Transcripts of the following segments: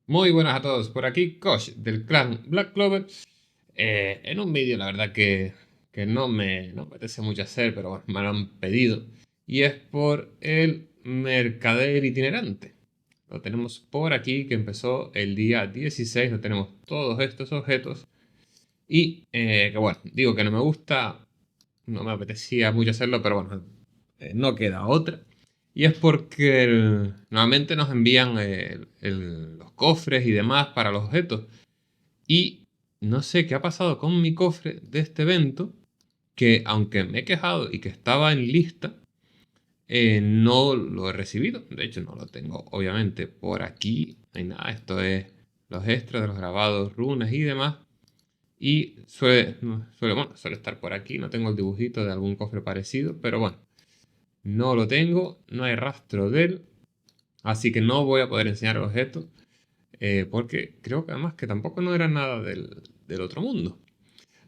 Muy buenas a todos, por aquí Kosh del clan Black Clover. En un vídeo la verdad que no me apetece mucho hacer, pero bueno, me lo han pedido. Y es por el mercader itinerante. Lo tenemos por aquí, que empezó el día 16, lo tenemos todos estos objetos. Y que bueno, digo que no me gusta, no me apetecía mucho hacerlo, pero bueno, no queda otra. Y es porque normalmente nos envían los cofres y demás para los objetos. Y no sé qué ha pasado con mi cofre de este evento, que aunque me he quejado y que estaba en lista, no lo he recibido. De hecho, no lo tengo obviamente por aquí. No hay nada. Esto es los extras de los grabados, runas y demás. Y suele estar por aquí. No tengo el dibujito de algún cofre parecido, pero bueno, no lo tengo. No hay rastro de él. Así que no voy a poder enseñar el objeto. Porque creo que además que tampoco no era nada del otro mundo.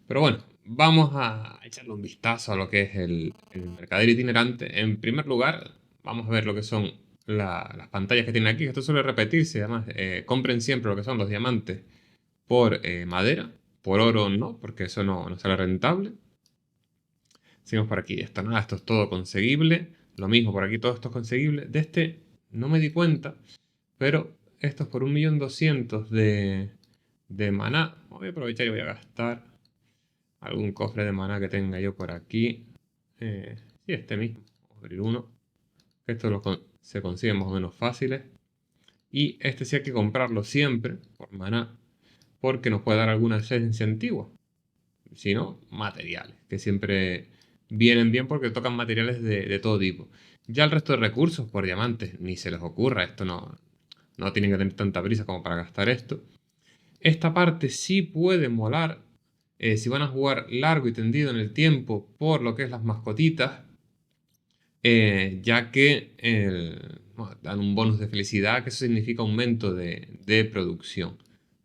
Pero bueno, vamos a echarle un vistazo a lo que es el mercader itinerante. En primer lugar, vamos a ver lo que son las pantallas que tiene aquí. Esto suele repetirse. Además, compren siempre lo que son los diamantes por madera. Por oro no, porque eso no sale rentable. Seguimos por aquí. Esto nada, esto es todo conseguible. Lo mismo por aquí, todo esto es conseguible. De este no me di cuenta, pero esto es por 1.200.000 de maná. Voy a aprovechar y voy a gastar algún cofre de maná que tenga yo por aquí. Sí, este mismo. Vamos a abrir uno. Estos se consiguen más o menos fáciles. Y este sí hay que comprarlo siempre por maná, porque nos puede dar alguna esencia antigua. Si no, materiales, que siempre vienen bien porque tocan materiales de todo tipo. Ya el resto de recursos por diamantes, ni se les ocurra, esto no tienen que tener tanta prisa como para gastar esto. Esta parte sí puede molar si van a jugar largo y tendido en el tiempo por lo que es las mascotitas, ya que bueno, dan un bonus de felicidad, que eso significa aumento de producción.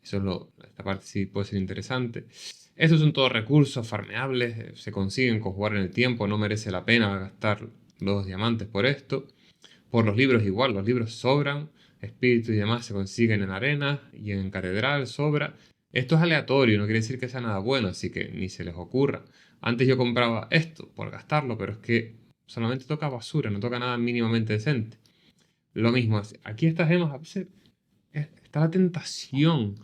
Esta parte sí puede ser interesante. Estos son todos recursos farmeables, se consiguen con jugar en el tiempo, no merece la pena gastar los diamantes por esto. Por los libros igual, los libros sobran, espíritus y demás se consiguen en arena y en catedral sobra. Esto es aleatorio, no quiere decir que sea nada bueno, así que ni se les ocurra. Antes yo compraba esto por gastarlo, pero es que solamente toca basura, no toca nada mínimamente decente. Lo mismo, aquí estas gemas a veces está la tentación,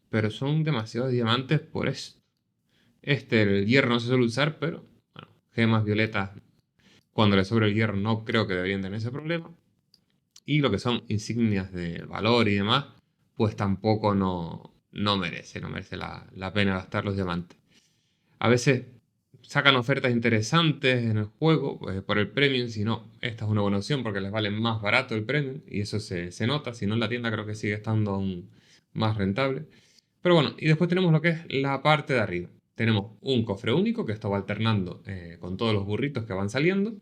pero son demasiados diamantes por esto. El hierro no se suele usar, pero bueno, gemas violetas, cuando le sobre el hierro no creo que deberían tener ese problema. Y lo que son insignias de valor y demás, pues tampoco no merece la pena gastar los diamantes. A veces sacan ofertas interesantes en el juego por el premium, si no, esta es una buena opción porque les vale más barato el premium y eso se nota, si no en la tienda creo que sigue estando aún más rentable. Pero bueno, y después tenemos lo que es la parte de arriba. Tenemos un cofre único que esto va alternando con todos los burritos que van saliendo,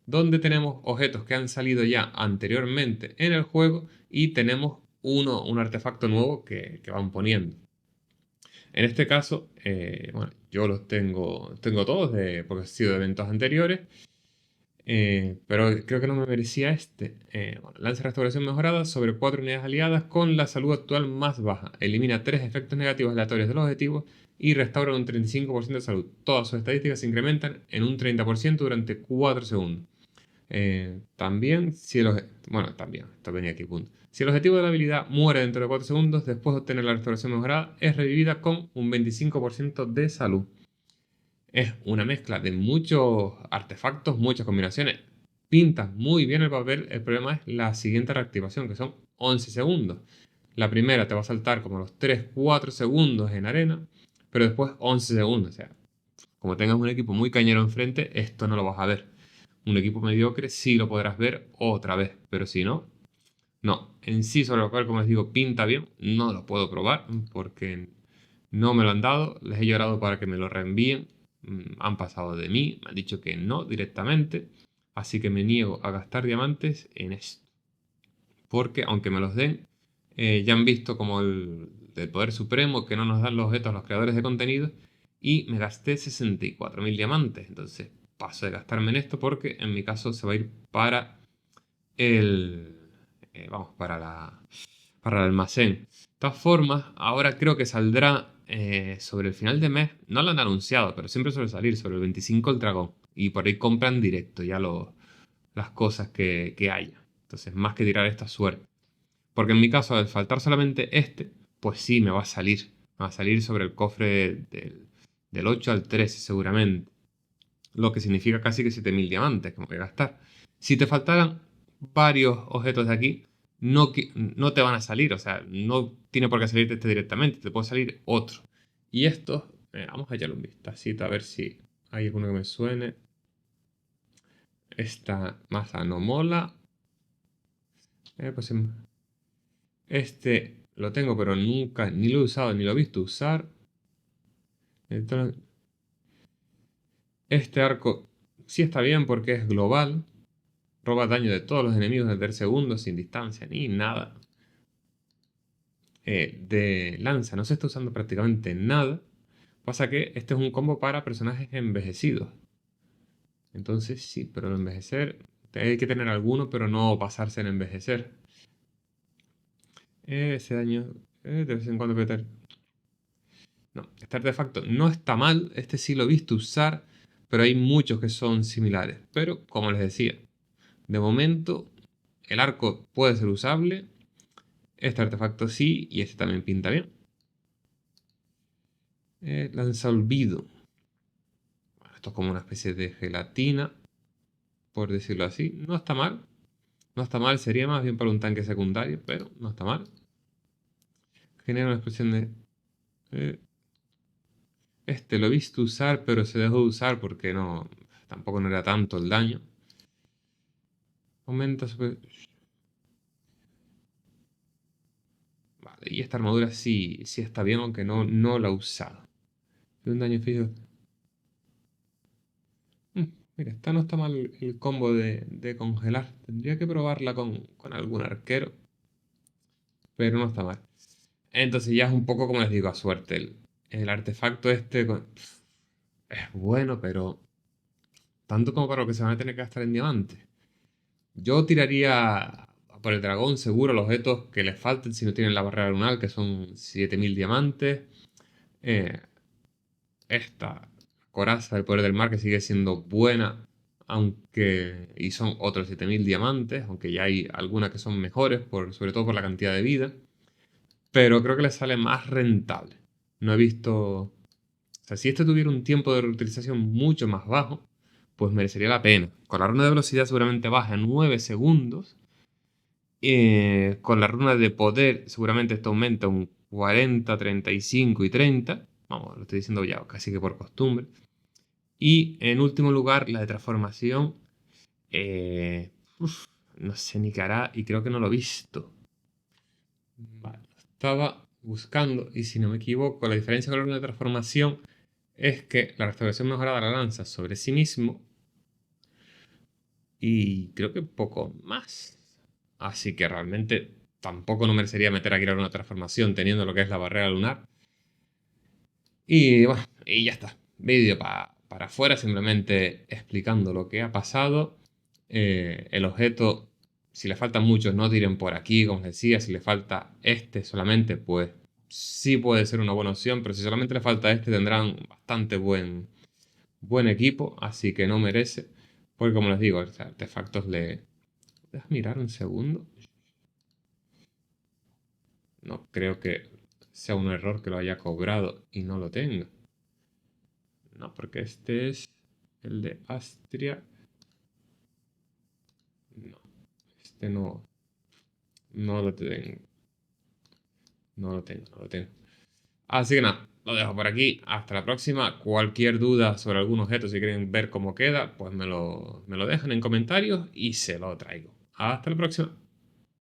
donde tenemos objetos que han salido ya anteriormente en el juego y tenemos un artefacto nuevo que van poniendo. En este caso, bueno, yo los tengo todos porque han sido de eventos anteriores, pero creo que no me merecía este. Bueno, lanza restauración mejorada sobre 4 unidades aliadas con la salud actual más baja. Elimina 3 efectos negativos aleatorios de los objetivos y restaura un 35% de salud. Todas sus estadísticas se incrementan en un 30% durante 4 segundos. También, si el bueno, también, esto venía aquí, punto. Si el objetivo de la habilidad muere dentro de 4 segundos, después de obtener la restauración mejorada, es revivida con un 25% de salud. Es una mezcla de muchos artefactos, muchas combinaciones. Pinta muy bien el papel, el problema es la siguiente reactivación, que son 11 segundos. La primera te va a saltar como los 3-4 segundos en arena, pero después 11 segundos. O sea, como tengas un equipo muy cañero enfrente, esto no lo vas a ver. Un equipo mediocre sí lo podrás ver otra vez, pero si no, no. En sí, sobre lo cual, como les digo, pinta bien, no lo puedo probar porque no me lo han dado, les he llorado para que me lo reenvíen, han pasado de mí, me han dicho que no directamente, así que me niego a gastar diamantes en esto. Porque aunque me los den, ya han visto como del poder supremo que no nos dan los objetos a los creadores de contenido y me gasté 64.000 diamantes, entonces paso de gastarme en esto porque en mi caso se va a ir para el... vamos, para el almacén. De todas formas, ahora creo que saldrá sobre el final de mes. No lo han anunciado, pero siempre suele salir sobre el 25 el dragón. Y por ahí compran directo ya las cosas que haya. Entonces, más que tirar esta suerte. Porque en mi caso, al faltar solamente este, pues sí, me va a salir. Me va a salir sobre el cofre del 8 al 13 seguramente. Lo que significa casi que 7000 diamantes que me voy a gastar. Si te faltaran varios objetos de aquí, no te van a salir. O sea, no tiene por qué salirte este directamente. Te puede salir otro. Y estos, vamos a echarle un vistacito a ver si hay alguno que me suene. Esta maza no mola. Pues este lo tengo, pero nunca ni lo he usado ni lo he visto usar. Entonces, este arco sí está bien porque es global. Roba daño de todos los enemigos en 3 segundos sin distancia ni nada. De lanza no se está usando prácticamente nada. Pasa que este es un combo para personajes envejecidos. Entonces sí, pero no envejecer. Hay que tener alguno, pero no pasarse en envejecer. Ese daño de vez en cuando puede tener. No, este artefacto no está mal. Este sí lo he visto usar, pero hay muchos que son similares. Pero, como les decía, de momento el arco puede ser usable. Este artefacto sí, y este también pinta bien. Lanza olvido. Bueno, esto es como una especie de gelatina, por decirlo así. No está mal. No está mal, sería más bien para un tanque secundario, pero no está mal. Genera una explosión de... Este lo he visto usar, pero se dejó de usar porque no... Tampoco no era tanto el daño. Aumenta super... Vale, y esta armadura sí está bien, aunque no la he usado. Un daño físico... Mira, esta no está mal el combo de congelar. Tendría que probarla con algún arquero. Pero no está mal. Entonces ya es un poco como les digo, a suerte. El artefacto este es bueno, pero tanto como para lo que se van a tener que gastar en diamantes. Yo tiraría por el dragón seguro los objetos que les falten si no tienen la barrera lunar, que son 7000 diamantes. Esta coraza del poder del mar que sigue siendo buena, aunque y son otros 7000 diamantes, aunque ya hay algunas que son mejores, sobre todo por la cantidad de vida. Pero creo que le sale más rentable. No he visto... O sea, si este tuviera un tiempo de reutilización mucho más bajo, pues merecería la pena. Con la runa de velocidad seguramente baja a 9 segundos. Con la runa de poder seguramente esto aumenta un 40, 35 y 30. Vamos, lo estoy diciendo ya casi que por costumbre. Y en último lugar, la de transformación. No sé ni qué hará y creo que no lo he visto. Vale, estaba buscando y si no me equivoco, la diferencia con la runa de transformación es que la restauración mejorada la lanza sobre sí mismo y creo que poco más. Así que realmente tampoco no merecería meter aquí la runa de transformación teniendo lo que es la barrera lunar. Y bueno, y ya está. Vídeo para afuera, simplemente explicando lo que ha pasado. El objeto, si le faltan muchos, no tiren por aquí, como os decía. Si le falta este solamente, pues sí puede ser una buena opción. Pero si solamente le falta este, tendrán bastante buen equipo. Así que no merece. Porque como les digo, artefactos le... ¿Dejas mirar un segundo? No creo que sea un error que lo haya cobrado y no lo tenga. No, porque este es el de Astria. No, este no. No lo tengo. No lo tengo. Así que nada, lo dejo por aquí. Hasta la próxima. Cualquier duda sobre algún objeto, si quieren ver cómo queda, pues me lo dejan en comentarios y se lo traigo. Hasta la próxima.